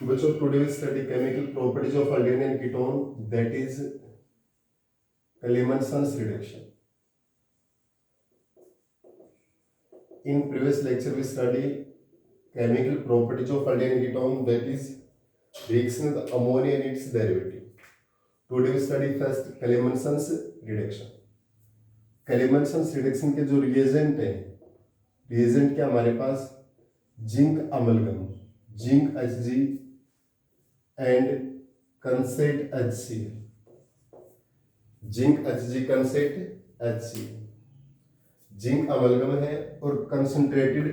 बच्चों today we study chemical properties of aldehyde and ketone that is Clemenson's reduction. In previous lecture we study chemical properties of aldene and ketone that is reaction with ammonia and its derivative. Today we study first Clemenson's reduction. Clemenson's reduction के जो reagent है reagent क्या हमारे पास zinc amalgam zinc Hg and conc HCl zinc Hg conc HCl zinc amalgam है और concentrated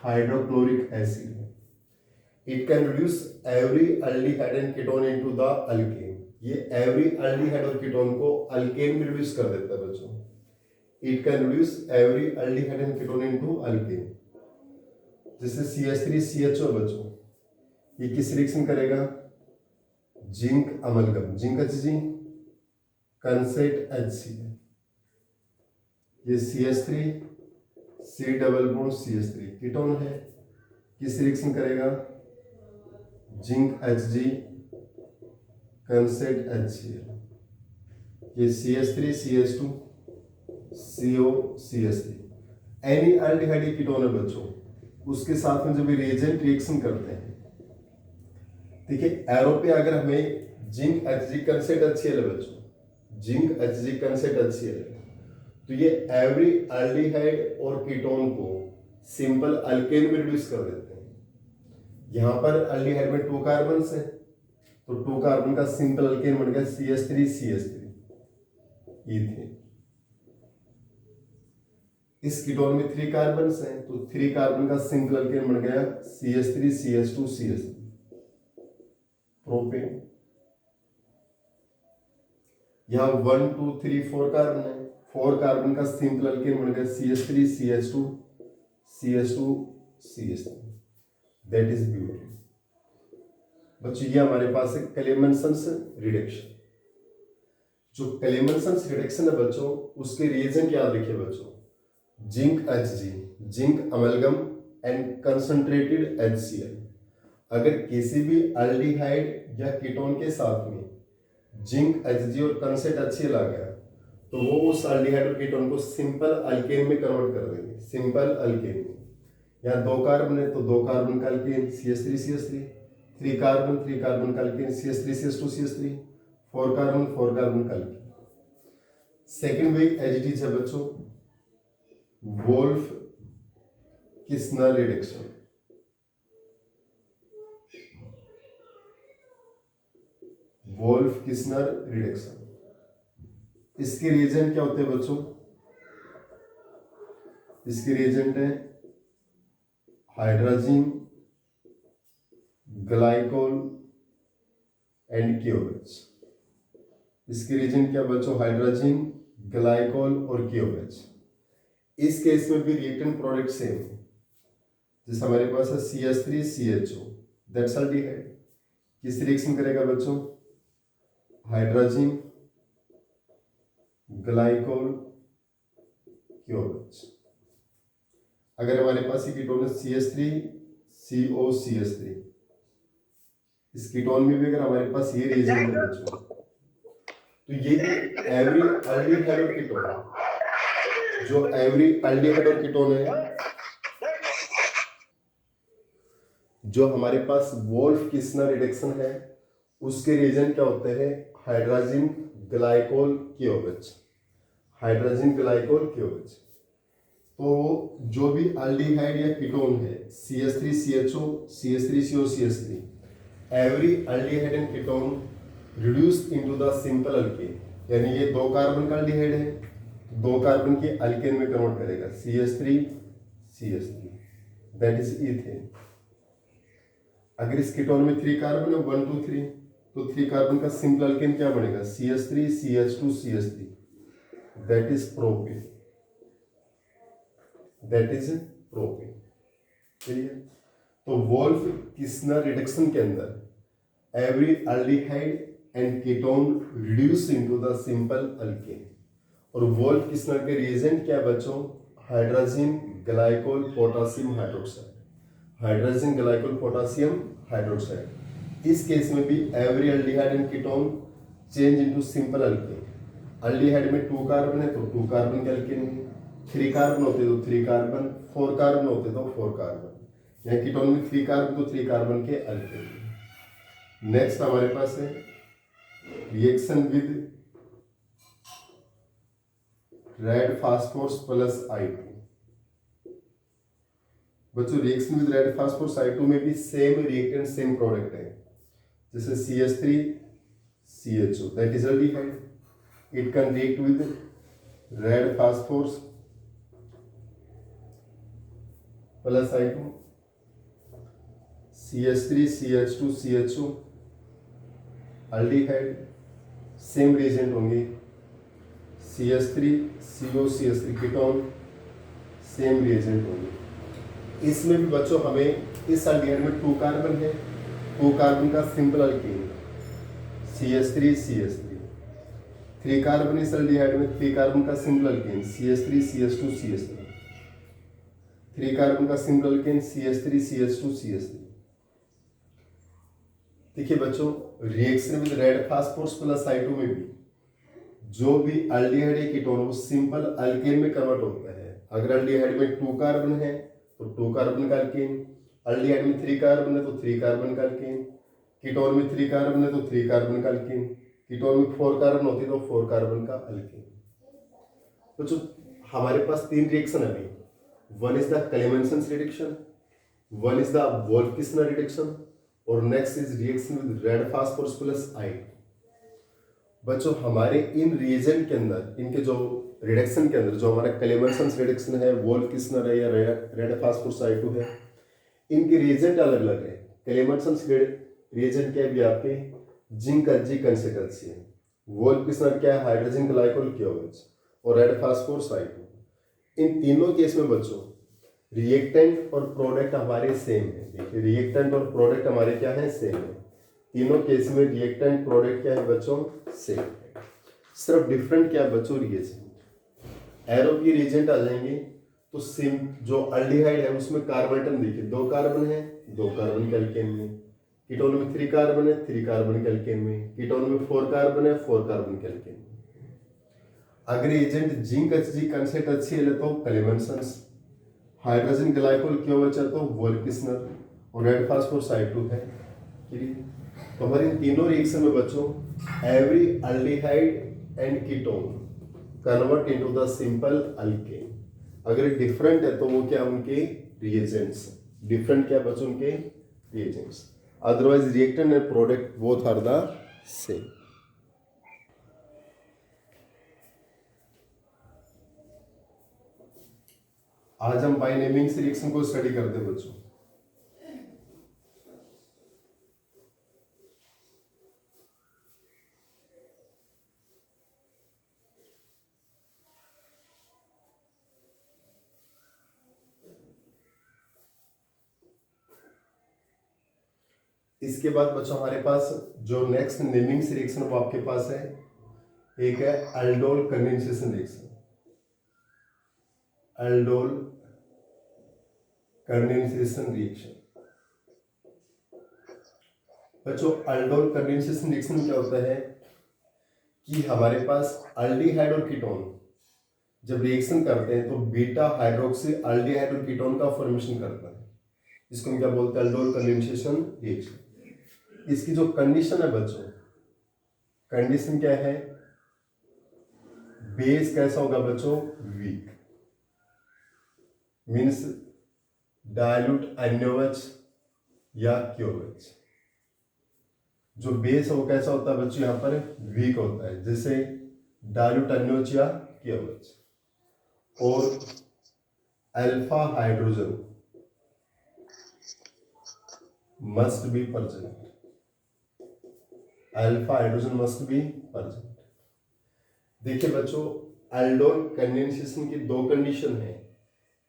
hydrochloric acid है. It can reduce every aldehyde and ketone into the alkane. ये एवरी अल्डिहाइड और कीटोन को अल्केन में रिड्यूस कर देता है बच्चों. It can reduce every aldehyde and ketone into alkane. जैसे CH3CHO बच्चों, ये किस रिएक्शन करेगा? Zinc amalgam zinc Hg conc HCl. ये CH3 C double bond CH3 ketone है. किस रिएक्शन करेगा? Zinc Hg conc HCl. ये CH3 CH2 CO CH3 any aldehyde ketone है बच्चों. उसके साथ में जब रिएजेंट रिएक्शन करते हैं, देखिए एरो पे अगर हमें जिंक Hg कंसेट HCl है बच्चों, जिंक Hg कंसेट HCl है, तो ये एवरी अल्डिहाइड और कीटोन को सिंपल अल्केन में रिड्यूस कर देते हैं. यहां पर अल्डिहाइड में 2 कार्बन है, तो 2 कार्बन का सिंपल अल्केन बन गया CH3CH3 इथेन. इस कीटोन में 3 कार्बन हैं, तो 3 कार्बन का सिंपल अल्केन बन गया CH3CH2CH3 प्रोपेन. यहां 1 2 3 4 कार्बन है, 4 कार्बन का सिंपल अल्केन बन गया CH3CH2CH2CH3 दैट इज ब्यूटेन. बच्चों ये हमारे पास है क्लेमेंसन्स रिडक्शन. जो क्लेमेंसन्स रिडक्शन है बच्चों, उसके रिएजेंट याद रखिए बच्चों, zinc Hg zinc amalgam and concentrated HCl. अगर किसी भी अल्डिहाइड या कीटोन के साथ में जिंक Hg और कंसेट HCl आ गया, तो वो उस अल्डिहाइड और कीटोन को सिंपल अल्केन में कन्वर्ट कर देंगे. सिंपल अल्केन में यहाँ 2 कार्बन है, तो 2 कार्बन का अल्केन CH3CH3, 3 कार्बन का अल्केन CH3CH2CH3, 4 कार्बन का alkane. Second way as it is है बच्चों, Wolff Kishner reduction. Wolff Kishner reduction. इसके रिएजेंट क्या होते हैं बच्चों? इसके रिएजेंट है हाइड्रोजन, ग्लाइकोल एंड KOH. इसके रिएजेंट क्या बच्चों? हाइड्रोजन, ग्लाइकोल और KOH. इस केस में भी रिएक्टेंट प्रोडक्ट सेम है. जैसे हमारे पास है CH3CHO दैट्स अल्डिहाइड. किस रिएक्शन करेगा बच्चों? Hydrogen, glycol, KOH. अगर हमारे पास ये कीटोन है CH3COCH3, इस कीटोन में भी अगर हमारे पास ये रिएजेंट है बच्चों, तो ये भी एवरी अल्डिहाइड और कीटोन, जो एवरी अल्डिहाइड और कीटोन है, जो हमारे पास वोल्फ किस्नर रिडक्शन है, उसके रिएजेंट क्या होते हैं? Hydrogen, glycol, KOH. Hydrogen, glycol, KOH. तो जो भी अल्डिहाइड या कीटोन है CH3CHO, CH3CO, CH3, every aldehyde and ketone reduced into the simple alkane. यानी ये 2 कार्बन का अल्डिहाइड है, 2 कार्बन के अल्केन में कन्वर्ट करेगा CH3CH3 दैट इज इथेन. अगर इस कीटोन में 3 कार्बन है 1 2 3, तो 3 कार्बन का सिंपल अल्केन क्या बनेगा? CH3CH2CH3 that is propane. That is propane. ठीक है. तो वोल्फ किस्नर रिडक्शन के अंदर every aldehyde and ketone reduce into the simple alkane. और वोल्फ किस्नर के रिएजेंट क्या बच्चों? Hydrogen, glycol, potassium hydroxide. Hydrogen, glycol, potassium hydroxide. इस केस में भी every aldehyde and ketone change into simple alkane. Aldehyde में 2 कार्बन है तो 2 कार्बन के अल्केन में, 3 कार्बन होते तो 3 कार्बन, 4 कार्बन होते तो 4 कार्बन। यहाँ कीटोन में 3 कार्बन तो 3 कार्बन के अल्केन। नेक्स्ट हमारे पास है reaction with red phosphorus plus I2। बच्चों reaction with red phosphorus I2 में भी सेम रिएक्टेंट सेम प्रोडक्ट है, जैसे CH3 CHO that is aldehyde, it can react with red phosphorus plus I2, CH3 CH2 CHO aldehyde, same reagent होंगे, CH3 CO CH3 ketone, same reagent होंगे। इसमें भी बच्चों हमें इस अल्डिहाइड में 2 कार्बन है, 2 कार्बन का simple alkane CH3 CH3, 3 carbon इस अल्डिहाइड में, 3 कार्बन का simple alkane CH3 CH2 CH3, 3 carbon का simple alkane CH3 CH2 CH3। देखिए बच्चों reaction with red phosphorus plus I2 में भी जो भी अल्डिहाइड या कीटोन वो सिंपल अल्केन में कन्वर्ट होता है। अगर अल्डिहाइड में 2 कार्बन है तो 2 कार्बन का अल्केन, अल्डिहाइड में 3 कार्बन है तो 3 कार्बन का अल्केन, कीटोन में 3 कार्बन है तो 3 कार्बन का अल्केन, कीटोन में 4 कार्बन होती है तो 4 कार्बन का अल्केन। तो जो हमारे पास 3 रिएक्शन है अभी, one is the Clemmensen reduction, one is the Wolff Kishner reduction और next is reaction with red phosphorus plus I2। बच्चों हमारे इन रिएजेंट के अंदर, इनके जो रिडक्शन के अंदर जो हमारा क्लेमेंसन रिडक्शन है, वोल्फ-किस्लर है या रेड फास्फोरस I2 है, इनके रिएजेंट अलग अलग है। क्लेमेंसन रिएजेंट क्या है भी आपके जिंक एच कंसिस्टेंसी है, वोल्फ-किस्लर क्या है हाइड्रोजन ग्लाइकोल क्योवेज और रेड फास्फोरस I2। इन तीनों केस में बच्चों रिएक्टेंट और प्रोडक्ट हमारे सेम है। देखिए रिएक्टेंट और प्रोडक्ट हमारे क्या है सेम है, तीनों केस में रिएक्टेंट प्रोडक्ट क्या है बच्चों सेम है, सिर्फ डिफरेंट क्या है बच्चों रिएजेंट। एरो की रिएजेंट आ जाएंगे तो सेम जो अल्डिहाइड है उसमें कार्बन देखिए 2 कार्बन है, 2 कार्बन के अल्केन में, कीटोन में 3 कार्बन है, 3 कार्बन के अल्केन में, कीटोन में 4 कार्बन है, 4 कार्बन के अल्केन में। अगर एजेंट जिंक एच कंसेप्ट अच्छी है तो क्लेमेंसन, हाइड्रोजन ग्लाइकोल क्यों बचा तो वोल्फ-किस्लर और रेड फास्फोरस I2 है। तो हमारे इन तीनों रिएक्शन में बच्चों every aldehyde and ketone convert into the simple alkane. अगर डिफरेंट है तो वो क्या उनके रिएजेंट्स, डिफरेंट क्या बच्चों उनके reagents, otherwise reactant and product both are the same. आज हम बाय नेमिंग रिएक्शन को स्टडी करते हैं बच्चों। इसके बाद बच्चों हमारे पास जो नेक्स्ट नेमिंग रिएक्शन वो आपके पास है, एक है aldol condensation reaction. Aldol condensation reaction बच्चों, अल्डोल कंडेंसेशन रिएक्शन में क्या होता है कि हमारे पास अल्डिहाइड और कीटोन जब रिएक्शन करते हैं तो बीटा हाइड्रोक्सी अल्डिहाइड और कीटोन का फॉर्मेशन करता है, इसको हम क्या बोलते हैं अल्डोल कंडेंसेशन रिएक्शन। इसकी जो कंडीशन है बच्चों, कंडीशन क्या है, बेस कैसा होगा बच्चों वीक, मीन्स डायल्यूट NaOH या QOH। जो बेस है वो कैसा होता है बच्चों यहाँ पर वीक होता है, जैसे डायल्यूट NaOH या QOH। और alpha hydrogen must be present, alpha hydrogen must be present. देखिए बच्चों अल्डोल कंडेंसेशन की 2 कंडीशन है,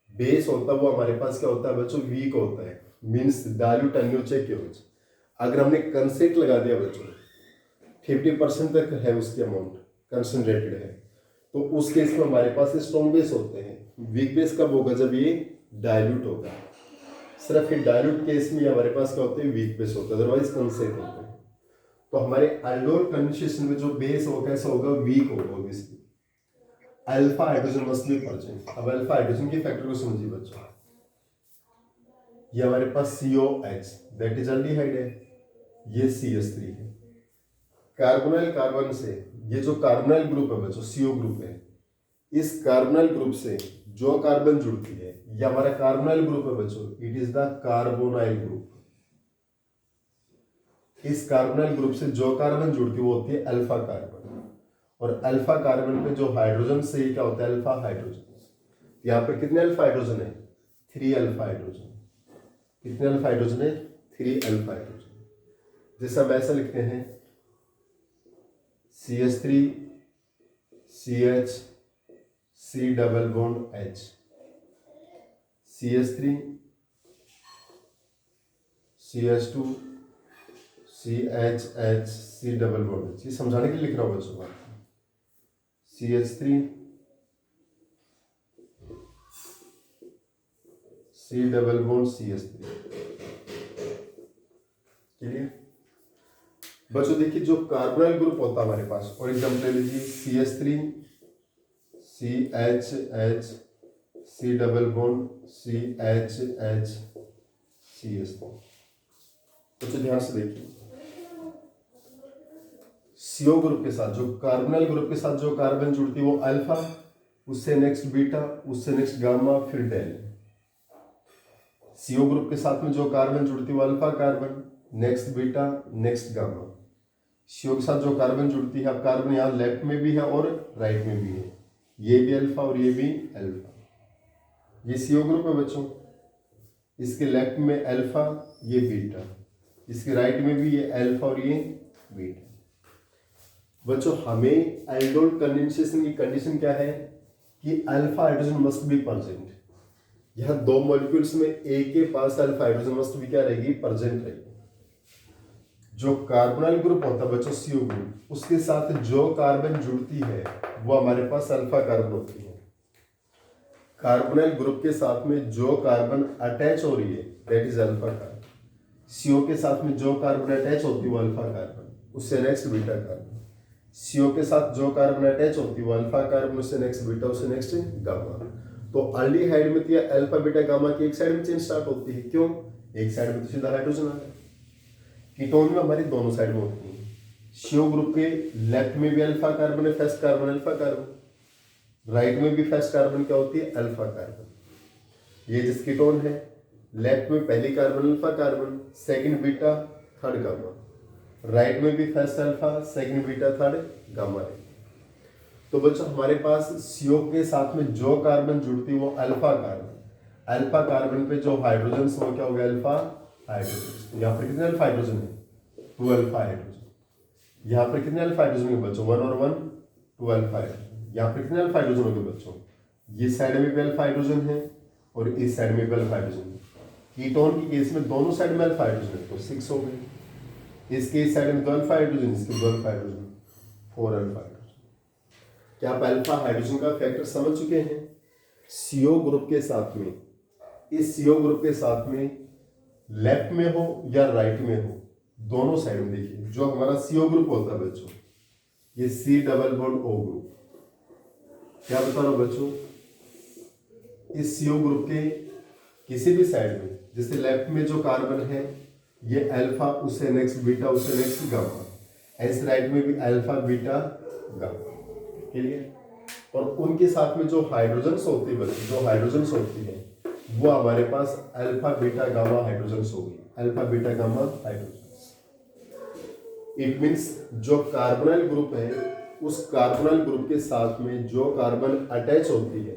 बेस होता है वो हमारे पास क्या होता है बच्चों वीक होता है, मीन्स डायल्यूट NaOH या QOH। अगर हमने कंसेंट लगा दिया बच्चों 50% तक है उसकी अमाउंट कंसंट्रेटेड है, तो उस केस में हमारे पास स्ट्रॉन्ग बेस होते हैं। वीक बेस कब होगा जब ये डायल्यूट होगा। सिर्फ ये डायल्यूट केस में हमारे पास क्या होते हैं, वीक बेस होता है, अदरवाइज कंसेंट होते हैं। तो हमारे अल्डोल कंडेंसेशन में जो बेस होगा कैसा होगा, वीक होगा obviously. Alpha hydrogen must be present. अब अल्फा हाइड्रोजन के फैक्टर को समझिए बच्चों, ये हमारे पास COH दैट इज एल्डिहाइड है, ये CH3 है। कार्बोनाइल कार्बन से ये जो कार्बोनाइल ग्रुप है बच्चों, CO ग्रुप है, इस कार्बोनाइल ग्रुप से जो कार्बन जुड़ती है ये हमारा कार्बोनाइल ग्रुप है बच्चों, it is the carbonyl group. इस कार्बोनाइल ग्रुप से जो कार्बन जुड़ती है वो होती है अल्फा कार्बन, और अल्फा कार्बन पे जो हाइड्रोजन से क्या होता है, अल्फा हाइड्रोजन। यहाँ पर कितने अल्फा हाइड्रोजन है, 3 अल्फा हाइड्रोजन। कितने अल्फा हाइड्रोजन है, 3 अल्फा हाइड्रोजन। जैसे हम ऐसा लिखते हैं CH3 CH C double bond H, CH3 CH2 CHH C double bond H। ये समझाने के लिए लिख रहा हूँ बच्चों बात। CH3 C double bond CH3। Clear बच्चों? देखिए जो कार्बोनाइल ग्रुप होता है हमारे पास, फॉर एग्जाम्पल ले लीजिए CH3 CHH C double bond CHH CH3। बच्चों ध्यान से देखिए, CO ग्रुप के साथ जो कार्बोनाइल ग्रुप के साथ जो कार्बन जुड़ती है वो अल्फा, उससे नेक्स्ट बीटा, उससे नेक्स्ट गामा, फिर डेल। CO ग्रुप के साथ में जो कार्बन जुड़ती है वो alpha carbon, next beta, next gamma. CO के साथ जो कार्बन जुड़ती है, अब कार्बन यहाँ लेफ्ट में भी है और राइट में भी है, ये भी अल्फा और ये भी अल्फा। ये CO ग्रुप है बच्चों, इसके लेफ्ट में अल्फा, ये बीटा, इसके राइट में भी ये अल्फा और ये बीटा। बच्चों हमें एल्डोल कंडेंसेशन की कंडीशन क्या है कि alpha hydrogen must be present. यह दो मॉलिक्यूल्स में एक के पास अल्फा हाइड्रोजन मस्ट बी क्या रहेगी, प्रेजेंट रहेगी। जो कार्बोनाइल ग्रुप होता है बच्चों CO ग्रुप, उसके साथ जो कार्बन जुड़ती है वो हमारे पास अल्फा कार्बन होती है। कार्बोनाइल ग्रुप के साथ में जो कार्बन अटैच हो रही है that is alpha carbon. CO के साथ में जो कार्बन अटैच होती है वो अल्फा कार्बन, उससे नेक्स्ट बीटा कार्बन। CO के साथ जो कार्बन अटैच होती है वो अल्फा कार्बन, उससे नेक्स्ट बीटा, उससे नेक्स्ट गामा। तो अल्डिहाइड में तो अल्फा बीटा गामा की एक साइड में चेन स्टार्ट होती है, क्यों, एक साइड में तो सीधा हाइड्रोजन आ गया। कीटोन में हमारी दोनों साइड में होती है। CO ग्रुप के लेफ्ट में भी अल्फा कार्बन है, first carbon alpha carbon, right में भी फर्स्ट कार्बन क्या होती है, अल्फा कार्बन। ये जिस कीटोन है, लेफ्ट में पहली carbon alpha carbon, second beta, third gamma, right में भी first alpha, second beta, third gamma है। तो बच्चों हमारे पास CO के साथ में जो कार्बन जुड़ती है वो अल्फा कार्बन, अल्फा कार्बन पे जो हाइड्रोजन वो क्या हो गया, अल्फा हाइड्रोजन। यहाँ पर कितने अल्फा हाइड्रोजन है, 2 अल्फा हाइड्रोजन। यहाँ पर कितने अल्फा हाइड्रोजन है बच्चों, 1 और 1, 2 अल्फा हाइड्रोजन। यहाँ पर कितने अल्फा हाइड्रोजन हो गए बच्चों, ये साइड में भी अल्फा हाइड्रोजन है और इस साइड में भी अल्फा हाइड्रोजन है। कीटोन की केस में दोनों साइड में अल्फा हाइड्रोजन है तो 6 हो गए। इसके इस साइड में 2 अल्फा हाइड्रोजन, इसके 2 अल्फा हाइड्रोजन, 4 अल्फा हाइड्रोजन। क्या आप अल्फा हाइड्रोजन का फैक्टर समझ चुके हैं? CO ग्रुप के साथ में, इस CO ग्रुप के साथ में लेफ्ट में हो या राइट में हो, दोनों साइड में देखिए जो हमारा CO ग्रुप होता है बच्चों, ये C double bond O group. क्या बता रहा हूं बच्चों, इस CO ग्रुप के किसी भी साइड में, जैसे लेफ्ट में जो कार्बन है ये अल्फा, उससे नेक्स्ट बीटा, उससे नेक्स्ट गामा, ऐसे राइट में भी अल्फा बीटा गामा। क्लियर? और उनके साथ में जो हाइड्रोजन्स होती है, जो हाइड्रोजन्स होती है वो हमारे पास अल्फा बीटा गामा हाइड्रोजन्स होगी, alpha beta gamma hydrogens. It means जो कार्बोनाइल ग्रुप है उस कार्बोनाइल ग्रुप के साथ में जो कार्बन अटैच होती है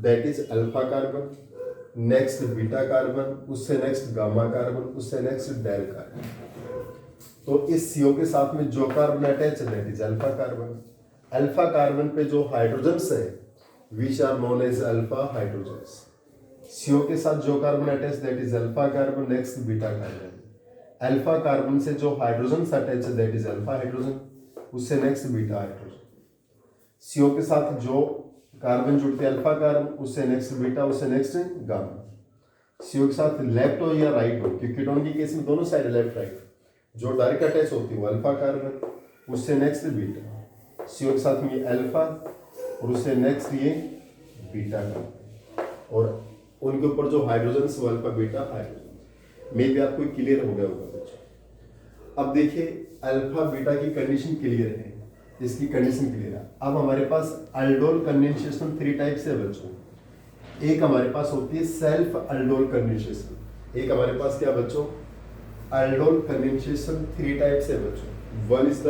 that is alpha carbon, next beta carbon, उससे नेक्स्ट गामा कार्बन, उससे नेक्स्ट डेल कार्बन। तो इस CO के साथ में जो कार्बन अटैच है that is alpha carbon. Alpha carbon पे जो हाइड्रोजन्स है which are known as alpha hydrogens. CO के साथ जो carbon attach that is alpha carbon, next beta carbon. Alpha carbon से जो हाइड्रोजन्स अटैच है दैट इज अल्फा हाइड्रोजन, उससे नेक्स्ट बीटा हाइड्रोजन। CO के साथ जो कार्बन जुड़ते हैं अल्फा कार्बन, उससे नेक्स्ट बीटा, उससे नेक्स्ट गामा। CO के साथ लेफ्ट हो या राइट हो, क्योंकि कीटोन की केस में दोनों साइड लेफ्ट राइट, जो डायरेक्ट अटैच होती है वो अल्फा कार्बन, उससे नेक्स्ट बीटा, CO के साथ में ये अल्फा और उससे नेक्स्ट ये बीटा कार्बन, और उनके ऊपर जो हाइड्रोजन वो अल्फा बीटा हाइड्रोजन। मे भी आपको क्लियर हो गया होगा बच्चों। अब देखिए अल्फा बीटा की कंडीशन क्लियर है, इसकी कंडीशन क्लियर है। अब हमारे पास अल्डोल कंडेंसेशन 3 टाइप से है बच्चों। एक हमारे पास होती है सेल्फ अल्डोल कंडेंसेशन, एक हमारे पास क्या बच्चों अल्डोल कंडेंसेशन 3 टाइप से है बच्चों। One is the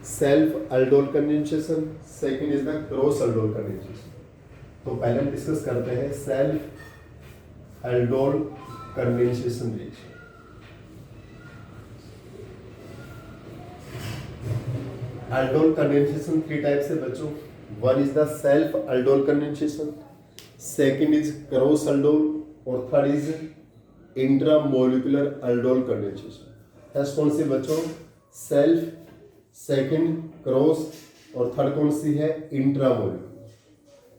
self aldol condensation, second is the cross aldol condensation. तो पहले हम डिस्कस करते हैं self aldol condensation reaction. Aldol condensation 3 type से बच्चों। One is the self aldol condensation, second is cross aldol और third is intramolecular aldol condensation. First कौन सी बच्चों सेल्फ, सेकंड क्रॉस और थर्ड कौन सी है इंट्रामोलिकुलर।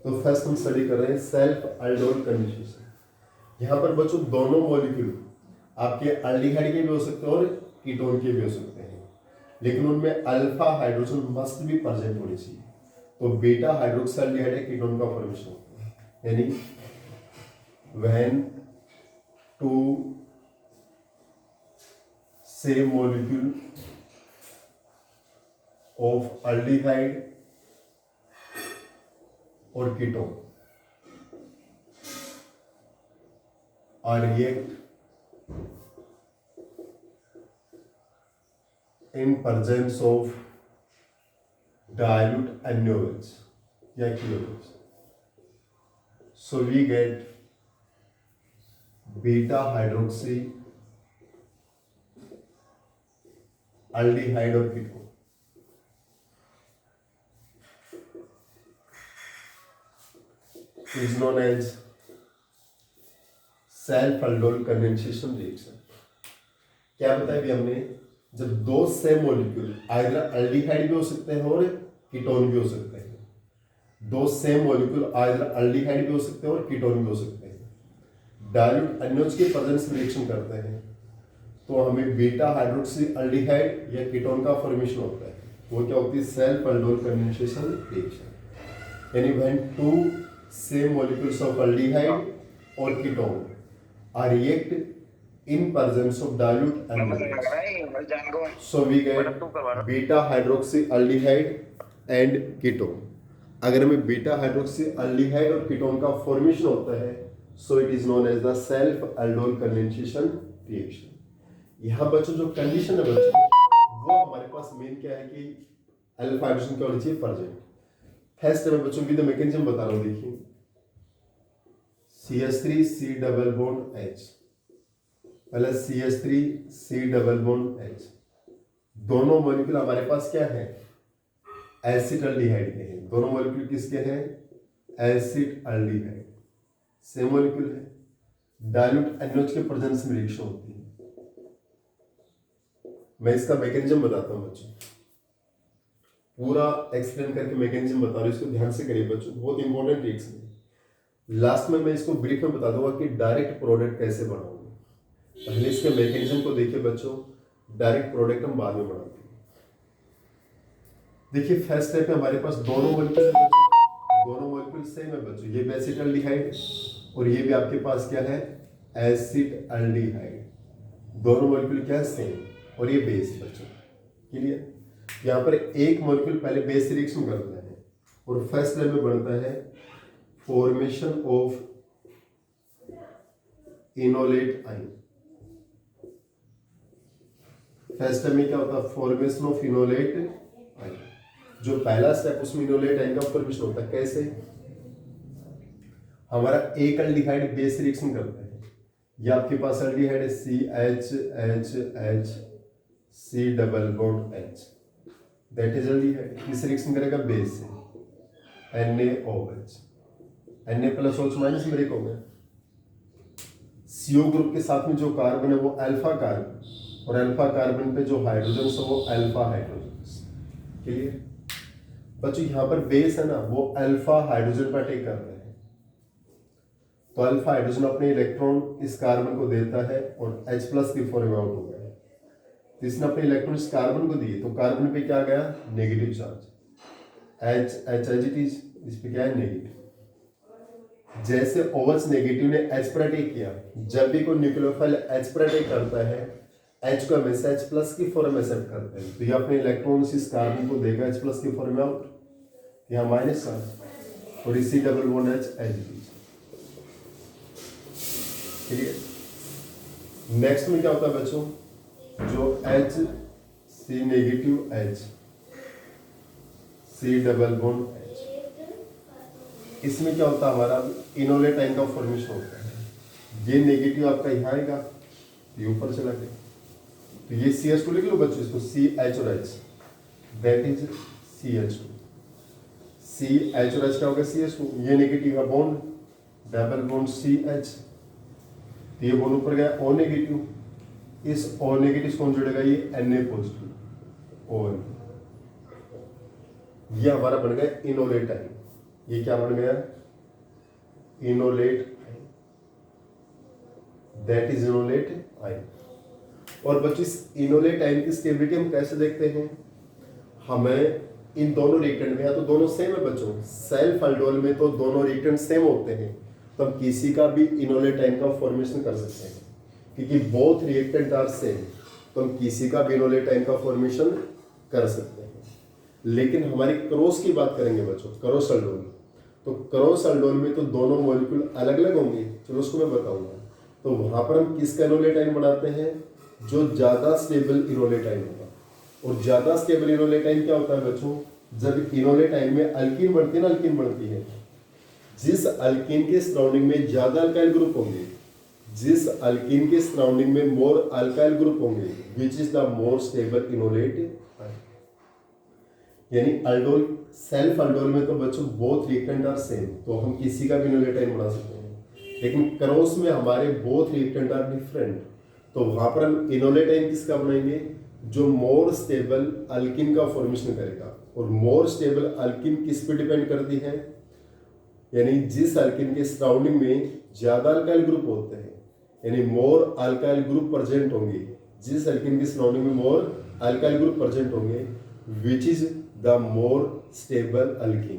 तो फर्स्ट हम स्टडी कर रहे हैं सेल्फ अल्डोल कंडेंसेशन। यहाँ पर बच्चों दोनों मॉलिक्यूल आपके अल्डिहाइड के भी हो सकते हैं और कीटोन के भी हो सकते हैं, लेकिन उनमें अल्फा हाइड्रोजन मस्ट भी प्रेजेंट होनी चाहिए। तो बीटा हाइड्रोक्साल्डिहाइड कीटोन का फॉर्मेशन होता है, यानी when two same molecule of aldehyde और ketone are react in presence of dilute NaOH या KOH. So we get beta hydroxy aldehyde or ketone. Is known as self aldol condensation reaction. क्या बताया भी हमने, जब दो सेम मॉलिक्यूल आइदर अल्डिहाइड भी हो सकते हैं और कीटोन भी हो सकते हैं, दो सेम मॉलिक्यूल आइदर अल्डिहाइड भी हो सकते हैं और कीटोन भी हो सकते हैं, डाइल्यूट NaOH के प्रेजेंस में रिएक्शन करते हैं, तो हमें बीटा हाइड्रोक्सी अल्डिहाइड या कीटोन का फॉर्मेशन होता है। वो क्या होती है सेल्फ अल्डोल कंडेंसेशन रिएक्शन। यानी when two same molecules of aldehyde और ketone are react in presence of dilute NaOH. So we get beta hydroxy aldehyde and ketone. अगर हमें बीटा हाइड्रोक्सी अल्डिहाइड और कीटोन का फॉर्मेशन होता है, so it is known as the self aldol condensation reaction. यहाँ बच्चों जो condition है बच्चों, वो हमारे पास मेन क्या है कि अल्फा हाइड्रोजन क्या होनी चाहिए प्रेजेंट। फर्स्ट में बच्चों विद मैकेनिज्म बता रहा हूँ, देखिए CH3 C double bond H plus CH3 C double bond H, दोनों मॉलिक्यूल हमारे पास क्या है एसिटाल्डिहाइड के हैं। दोनों मॉलिक्यूल किसके हैं एसिड अल्डिहाइड, सेम मॉलिक्यूल है। डाइल्यूट NaOH के प्रेजेंस में रिएक्शन होती है। मैं इसका मैकेनिज्म बताता हूं बच्चों, पूरा एक्सप्लेन करके मैकेनिज्म बता रहा हूं, इसको ध्यान से करिए बच्चों, बहुत इंपॉर्टेंट रिएक्शन है। लास्ट में मैं इसको ब्रीफ में बता दूंगा कि डायरेक्ट प्रोडक्ट कैसे बनाऊंगा। पहले इसके मैकेनिज्म को देखिए बच्चों, डायरेक्ट प्रोडक्ट हम बाद में बनाते हैं। देखिए फर्स्ट स्टेप में हमारे पास दोनों मॉलिक्यूल है बच्चों, दोनों मॉलिक्यूल सेम है बच्चों, ये भी एसिटाल्डिहाइड और ये भी आपके पास क्या है एसिड अल्डिहाइड, दोनों मॉलिक्यूल क्या है सेम और ये बेस बच्चों क्लियर। यहाँ पर एक मॉलिक्यूल पहले बेस रिएक्शन करता है और फर्स्ट स्टेप में बनता है formation of enolate ion. First step में क्या होता है फॉर्मेशन ऑफ इनोलेट आयन, जो पहला स्टेप उसमें इनोलेट आयन का फॉर्मेशन होता है। कैसे, हमारा एक अल्डिहाइड बेस रिएक्शन करता है, ये आपके पास अल्डिहाइड है CH C double bond H, that is aldehyde. किस रिएक्शन करेगा बेस से NaOH, Na plus OH minus में ब्रेक हो गया। CO ग्रुप के साथ में जो कार्बन है वो अल्फा कार्बन और अल्फा कार्बन पे जो हाइड्रोजन है वो अल्फा हाइड्रोजन। क्लियर बच्चों, यहाँ पर बेस है ना वो अल्फा हाइड्रोजन पर अटैक कर रहे हैं, तो अल्फा हाइड्रोजन अपने इलेक्ट्रॉन इस कार्बन को देता है और H प्लस की फॉर्म में आउट हो गया है। तो इसने अपने इलेक्ट्रॉन इस कार्बन को दिए तो कार्बन पे क्या गया, negative charge, H H as it is, इस पे क्या है नेगेटिव। जैसे OH नेगेटिव ने H पर अटैक किया, जब भी कोई न्यूक्लियोफाइल H पर अटैक करता है H को हमेशा H प्लस की फॉर्म में एक्सेप्ट करते हैं, तो ये अपने इलेक्ट्रॉन्स इस कार्बन को देगा H प्लस की फॉर्म में आउट, यहाँ माइनस चार्ज और इसी double bond H as it is. Clear. Next में क्या होता है बच्चों, जो H C negative H C double bond H, इसमें क्या होता है हमारा इनोलेट आयन का फॉर्मेशन होता है। ये नेगेटिव आपका यहाँ आएगा, ये ऊपर चला गया, तो ये CH2 लिख लो बच्चों, इसको CH और H, that is CH2। CH और H क्या होगा CH2, ये नेगेटिव है बॉन्ड, डबल बॉन्ड CH, तो ये बॉन्ड ऊपर गया O नेगेटिव, इस O नेगेटिव कौन जुड़ेगा, ये Na पॉजिटिव ON, ये हमारा बन गया इनोलेट आयन। ये क्या बन गया, enolate, that is enolate ion. और बच्चों इस इनोलेट आयन की स्टेबिलिटी हम कैसे देखते हैं, हमें इन दोनों रिएक्टेंट में, या तो दोनों सेम है बच्चों, सेल्फ अल्डोल में तो दोनों रिएक्टेंट सेम होते हैं, तो हम किसी का भी इनोलेट आयन का फॉर्मेशन कर सकते हैं, क्योंकि बोथ रिएक्टेंट आर सेम, तो हम किसी का भी इनोलेट आयन का फॉर्मेशन कर सकते हैं। लेकिन हमारी क्रॉस की बात करेंगे बच्चों, क्रॉस अल्डोल, तो क्रॉस अल्डोल में तो दोनों मॉलिक्यूल अलग अलग होंगे, चलो उसको मैं बताऊंगा। तो वहां पर हम किसका इनोलेट आयन बनाते हैं, जो ज्यादा स्टेबल इनोलेट आयन होगा। और ज्यादा स्टेबल इनोलेट आयन क्या होता है बच्चों, जब इनोलेट आयन में अल्कीन बनती है ना, अल्कीन बनती है, जिस अल्कीन के सराउंडिंग में ज्यादा अल्काइल ग्रुप होंगे, जिस अल्कीन के सराउंडिंग में मोर अल्काइल ग्रुप होंगे, which is the more stable enolate ion. यानी अल्डोल, सेल्फ अल्डोल में तो बच्चों बोथ रिएक्टेंट आर सेम, तो हम किसी का भी इनोलेट आयन बना सकते हैं। लेकिन क्रॉस में हमारे बोथ रिएक्टेंट आर डिफरेंट, तो वहां पर हम इनोलेट आयन किसका बनाएंगे, जो मोर स्टेबल अल्किन का फॉर्मेशन करेगा। और मोर स्टेबल अल्किन किस पे डिपेंड करती है, यानी जिस अल्किन के सराउंडिंग में ज्यादा अल्काइल ग्रुप होते हैं, यानी मोर अल्काइल ग्रुप प्रेजेंट होंगे, जिस अल्किन के सराउंडिंग में मोर अल्काइल ग्रुप प्रेजेंट होंगे, which is the more stable alkene.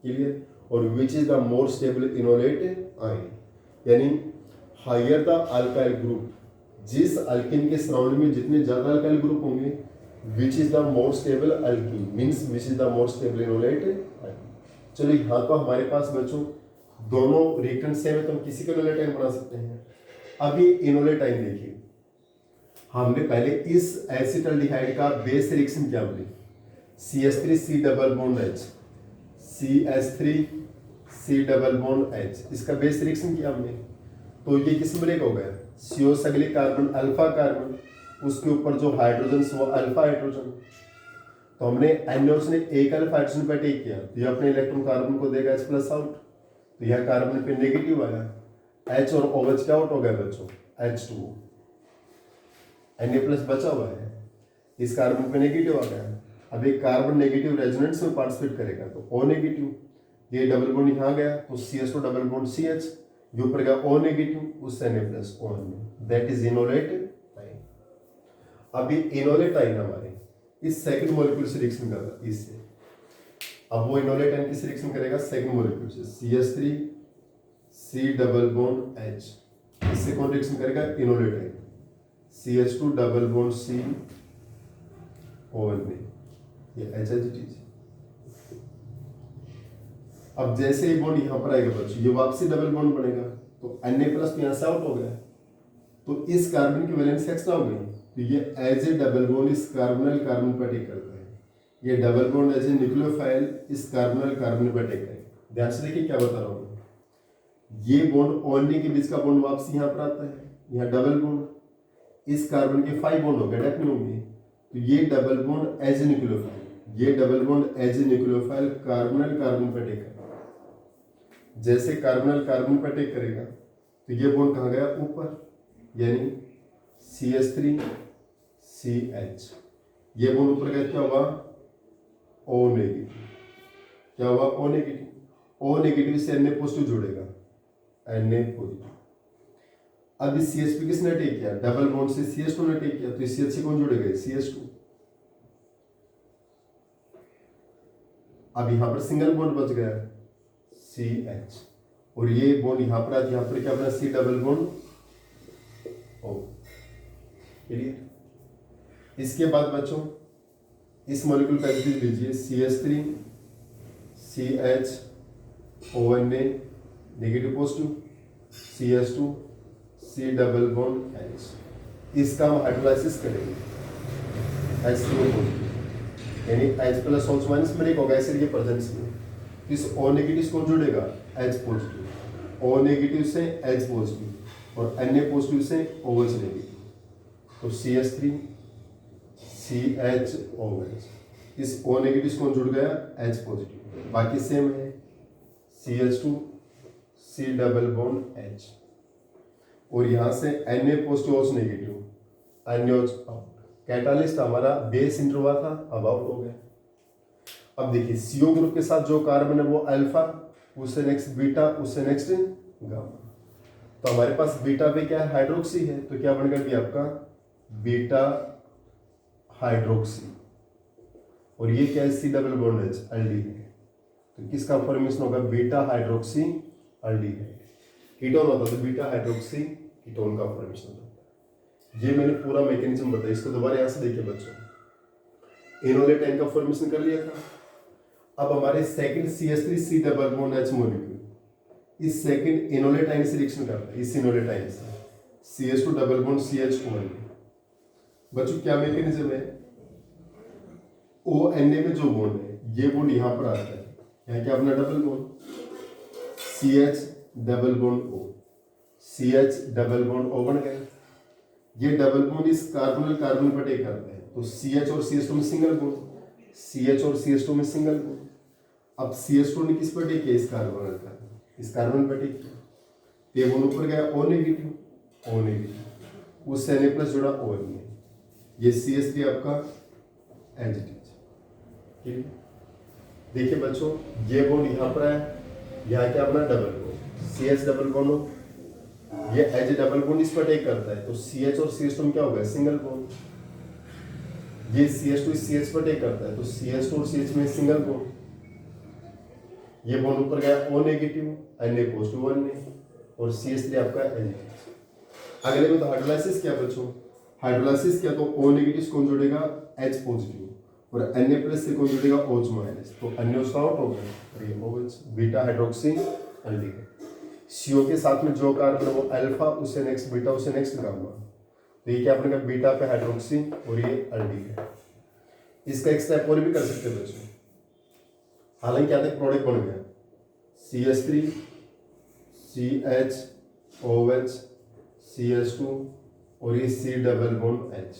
Clear. और which is the more stable enolate ion, यानी हायर द अल्काइल ग्रुप, जिस अल्किन के सराउंडिंग में जितने ज्यादा अल्काइल ग्रुप होंगे, which is the more stable alkene, means which is the more stable enolate ion. चलो यहाँ तो हमारे पास बच्चों दोनों रिएक्टेंट सेम है, तो हम किसी का इनोलेट आयन बना सकते हैं। अभी इनोलेट आयन देखिए, हमने पहले इस एसिटाल्डिहाइड का बेस रिएक्शन क्या बोली, CH3 C double bond H, CH3 C double bond H, इसका बेस रिएक्शन किया हमने, तो ये किस में ब्रेक हो गया, CO अगले कार्बन अल्फा कार्बन, उसके ऊपर जो हाइड्रोजन वो अल्फा हाइड्रोजन, तो हमने NOH ने एक अल्फा हाइड्रोजन पे अटैक किया, तो ये अपने इलेक्ट्रॉन कार्बन को देगा H प्लस आउट, तो यह कार्बन पे नेगेटिव आया, H और OH क्या आउट हो गया बच्चों, H2O, Na प्लस बचा हुआ है, इस कार्बन पे नेगेटिव आ गया। अब एक कार्बन नेगेटिव रेजोनेंस में पार्टिसिपेट करेगा, तो O नेगेटिव, ये डबल बॉन्ड यहाँ गया, तो CH2 डबल बॉन्ड CH, ये ऊपर गया O नेगेटिव, उससे Na plus ON, that is enolate ion. अभी इनोलेट आयन हमारे इस सेकंड मॉलिक्यूल से रिएक्शन कर रहा है इससे, अब वो इनोलेट आयन किस रिएक्शन करेगा, सेकंड मॉलिक्यूल से, CH3 C double bond H, इससे कौन रिएक्शन करेगा, enolate ion, CH2 double bond C ON में, ये H एज इट इज। अब जैसे ही बॉन्ड यहाँ पर आएगा बच्चों, ये वापसी डबल बॉन्ड बनेगा, तो Na प्लस तो यहाँ से आउट हो गया, तो इस कार्बन की वैलेंस एक्स्ट्रा हो गई, तो ये एज ए डबल बॉन्ड इस कार्बोनिल कार्बन पर अटैक करता है, ये double bond as a nucleophile इस कार्बोनिल कार्बन पर अटैक करेगा। ध्यान से देखिए क्या बता रहा हूँ, ये बॉन्ड ओनली के बीच का बॉन्ड वापसी यहाँ पर आता है, यहाँ डबल बॉन्ड, इस कार्बन के 5 बॉन्ड हो गए, डेफिनेट होंगे, तो ये double bond as a nucleophile, ये double bond as a nucleophile carbonyl carbon पर अटैक करेगा। जैसे कार्बोनिल कार्बन पर अटैक करेगा, तो ये बॉन्ड कहाँ गया, ऊपर, यानी CH3 CH, ये बॉन्ड ऊपर गया, क्या हुआ, O नेगेटिव, क्या हुआ, O नेगेटिव, O नेगेटिव से Na पॉजिटिव जुड़ेगा, Na पॉजिटिव। अब इस CH पे किसने अटैक किया, डबल बॉन्ड से CH2 ने अटैक किया, तो इस CH से कौन जुड़ेगा, CH2। अब यहाँ पर सिंगल बॉन्ड बच गया CH, और ये बॉन्ड यहाँ पर आता, यहाँ पर क्या बना, C double bond O। Clear. इसके बाद बच्चों इस मॉलिक्यूल का एसिड लीजिए, CH3 CH ONA negative positive, CH2 C double bond H। इसका हम हाइड्रोलाइसिस करेंगे H3O पॉजिटिव, यानी H plus OH minus break होगा एसिड के प्रेजेंस में। इस O नेगेटिव कौन जुड़ेगा, H पॉजिटिव, O नेगेटिव से H पॉजिटिव और Na पॉजिटिव से OH नेगेटिव, तो CH3 CHOH। इस O नेगेटिव कौन जुड़ गया, H पॉजिटिव, बाकी सेम है CH2 C double bond H, और यहाँ से Na positive OH negative, NaOH out. Catalyst हमारा बेस इंटर हुआ था, अब आउट हो गया। अब देखिए CO ग्रुप के साथ जो कार्बन है वो अल्फा, उससे नेक्स्ट बीटा, उससे नेक्स्ट गामा। तो हमारे पास बीटा पे क्या है, हाइड्रोक्सी है, तो क्या बन गया आपका बीटा हाइड्रोक्सी, और ये क्या है, C double bond H aldehyde. तो किसका फॉर्मेशन होगा, बीटा हाइड्रोक्सी अल्डिहाइड। कीटोन होता तो बीटा हाइड्रोक्सी कीटोन का फॉर्मेशन होता है। ये मैंने पूरा मैकेनिज्म बताया, इसको दोबारा यहाँ से देखिए बच्चों। इनोलेट एन का फॉर्मेशन कर लिया था। अब हमारे second CH3 C double bond H molecule, इस सेकंड इनोलेट आयन से रिएक्शन करता है, इस इनोलेट आयन से CH2 डबल बॉन्ड CH1। बच्चों क्या मैकेनिज्म है, ONA में जो बॉन्ड है, ये बॉन्ड यहाँ पर आता है, यहाँ क्या अपना double bond CH double bond O, CH double bond O बन गया। ये डबल बॉन्ड इस कार्बोनिल कार्बन पर अटैक करते हैं, तो CH और CH2 में सिंगल बॉन्ड, CH और CH2 में सिंगल बॉन्ड। अब CH2 ने किस पर अटैक किया, इस कार्बोनिल का, इस कार्बन पर अटैक किया, ये बॉन्ड ऊपर गया O नेगेटिव, उससे Na प्लस जुड़ा O में, ये CH3 आपका एजिटेज। ठीक है, देखिए बच्चों ये बॉन्ड यहाँ पर है, यहाँ क्या अपना double bond CH double bond हो, ये एच डबल बॉन्ड इस पर अटैक करता है, तो CH और CH2 में क्या होगा, सिंगल बॉन्ड। ये CH2 इस CH पर अटैक करता है, तो CH2 और CH में सिंगल बॉन्ड। ये बॉन्ड ऊपर गया O नेगेटिव, Na पॉजिटिव 1 में, और CH3 आपका एजिटेज। अगले में तो हाइड्रोलाइसिस किया बच्चों, हाइड्रोलाइसिस किया तो O नेगेटिव कौन जुड़ेगा, H पॉजिटिव, और Na प्लस से कौन जुड़ेगा, OH माइनस, तो NaOH आउट हो गया, और ये OH beta hydroxy aldehyde. CO के साथ में जो कार्बन है वो अल्फा, उससे नेक्स्ट बीटा, उससे नेक्स्ट गामा, तो ये क्या अपने का बीटा पे हाइड्रोक्सी और ये अल्डिहाइड। इसका एक स्टेप और भी कर सकते हैं बच्चों, हालांकि क्या था, प्रोडक्ट बन गया CH3 CHOH CH2 और ये C डबल बॉन्ड H।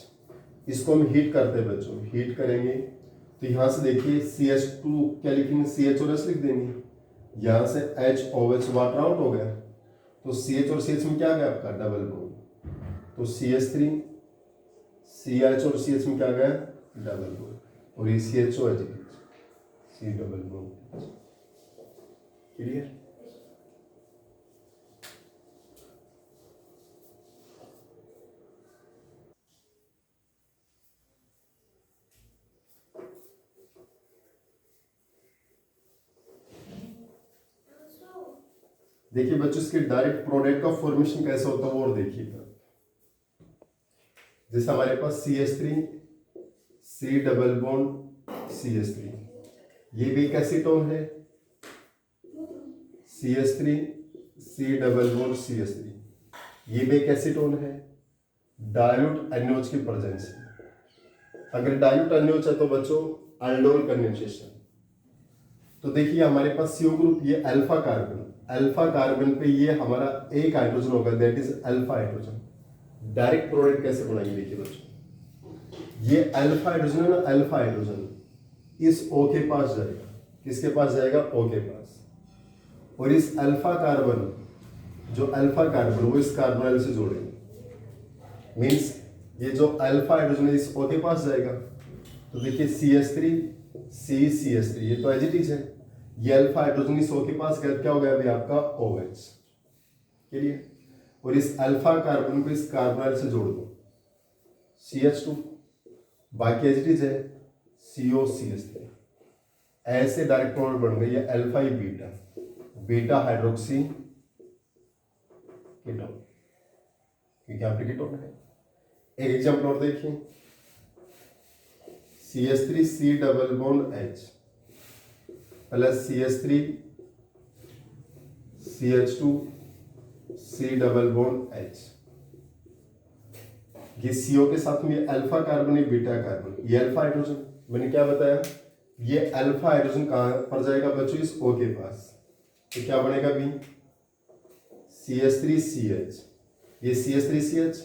इसको हम हीट करते हैं बच्चों, हीट करेंगे तो यहाँ से देखिए CH2 क्या लिखेंगे, CH और H लिख देंगे, यहाँ से HOH वाटर आउट हो गया, तो CH और CH में क्या आ गया आपका डबल बॉन्ड, तो CH3 CH और CH में क्या आ गया डबल बॉन्ड, और ये CHOH C double bond. Clear. देखिए बच्चों इसके डायरेक्ट प्रोडक्ट का फॉर्मेशन कैसा होता है वो और देखिएगा। जैसे हमारे पास CH3 C double bond CH3, ये भी एक एसीटोन है, CH3 C double bond CH3, ये भी एक एसीटोन है, डाइल्यूट NaOH की प्रेजेंस है। अगर डाइल्यूट NaOH है तो बच्चों अल्डोल कंडेंसेशन। तो देखिए हमारे पास CO ग्रुप, ये अल्फा कार्बन पे ये हमारा एक हाइड्रोजन होगा, that is alpha hydrogen. Direct product कैसे बनाएंगे देखिए बच्चों, ये अल्फा हाइड्रोजन है ना, अल्फा हाइड्रोजन इस O के पास जाएगा, किसके पास जाएगा, O के पास, और इस अल्फा कार्बन, जो अल्फा कार्बन वो इस कार्बोनिल से जोड़ेंगे, मीन्स ये जो अल्फा हाइड्रोजन है इस O के पास जाएगा। तो देखिए CH3 CH3 ये तो एजिटीज है, ये अल्फा हाइड्रोजन इस O के पास गया, क्या हो गया अभी आपका OH, क्लियर। और इस अल्फा कार्बन को इस कार्बोनाइल से जोड़ दो, CH2, बाकी एच इट इज है COCH3, ऐसे डायरेक्ट प्रोडक्ट बन गई है अल्फा ई बीटा, बीटा हाइड्रोक्सी कीटोन, क्योंकि यहाँ पे कीटोन है। एक एग्जाम्पल और देखिए, CH3 C double bond H plus CH3 CH2 C double bond H, ये CO के साथ में अल्फा कार्बन ये बीटा कार्बन, ये अल्फा हाइड्रोजन, मैंने क्या बताया, ये अल्फा हाइड्रोजन कहाँ पर जाएगा बच्चों, इस O के पास, तो क्या बनेगा B, CH3CH, ये CH3CH,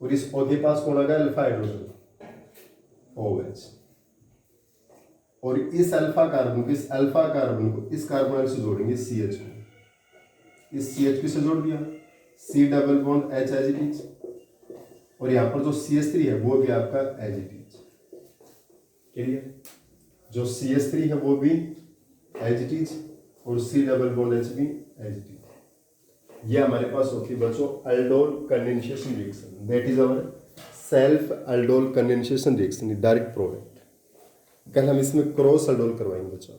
और इस O के पास कौन आ गया, अल्फा हाइड्रोजन OH, और इस अल्फा कार्बन को इस कार्बोनाइल से जोड़ेंगे CH को, इस CH से जोड़ दिया, C double bond H as it is, और यहाँ पर जो CH3 है वो भी आपका एज इट इज, क्लियर, जो CH3 है वो भी एज इट इज और C डबल बॉन्ड H भी एज इट इज। ये हमारे पास होती है बच्चों aldol condensation reaction, that is our self aldol condensation reaction, direct product. कल हम इसमें क्रॉस अल्डोल करवाएंगे बच्चों।